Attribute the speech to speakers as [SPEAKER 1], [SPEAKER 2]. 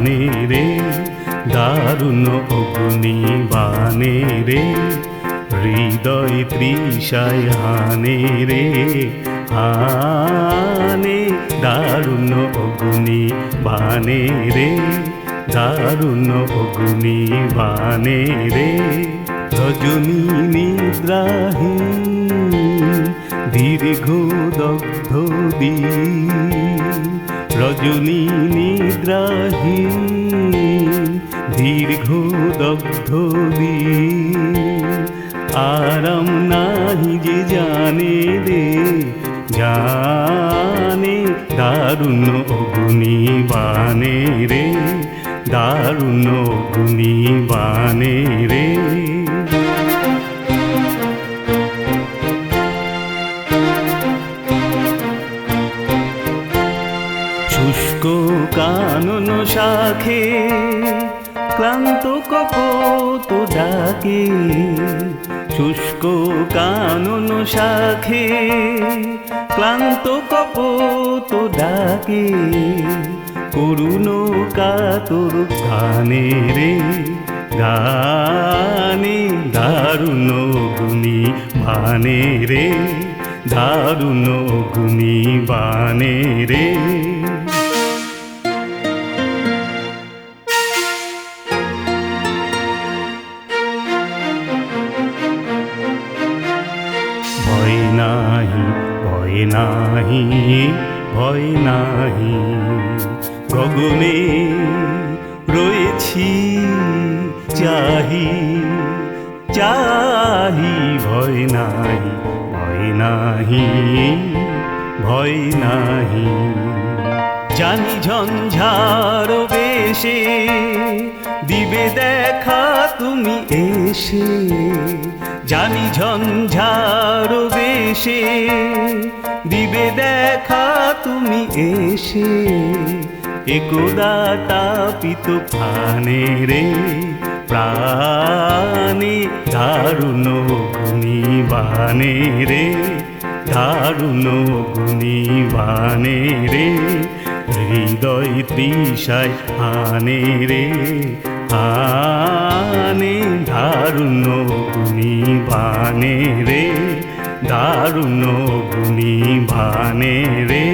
[SPEAKER 1] বানে রে, দারুণ অগ্নি বানে রে, হৃদয় তৃষায় হানে রে, হানে দারুণ অগ্নি বানে রে, দারুণ অগ্নি বানে রে। রজনী নিদ্রাহীন দীর্ঘ দগ্ধ দিন, রজনী নিদ্রাহীন দীর্ঘ দগ্ধ দিন, আরাম নাহি যে জানে রে, জানে দারুণ অগ্নি বানে রে, দারুণ অগ্নি বানে রে। শুষ্ক কানন শাখে ক্লান্ত কপোত ডাকে, শুষ্ক কানন শাখে ক্লান্ত কপোত ডাকে, করুণ কাতর গানে রে, গানে দারুণ অগ্নি বানে রে, দারুণ অগ্নি বানে রে। ভয় নাহি, ভয় নাহি, ভয় নাহি, গগনে রয়েছি চাহি, চাহি, ভয় নাহি, ভয় নাহি, ভয় নাহি। জানি ঝঞ্ঝার বেশে দিবে দেখা তুমি এসে, জানি ঝঞ্ঝার বেশে দিবে দেখা তুমি এসে, একদা তাপিত প্রাণে রে, প্রাণে দারুণ অগ্নি বানে রে, দারুণ অগ্নি বানে রে, হৃদয় তৃষায় হানে রে, হানে দারুণ অগ্নি বানে রে, দারুণ অগ্নি বানে রে।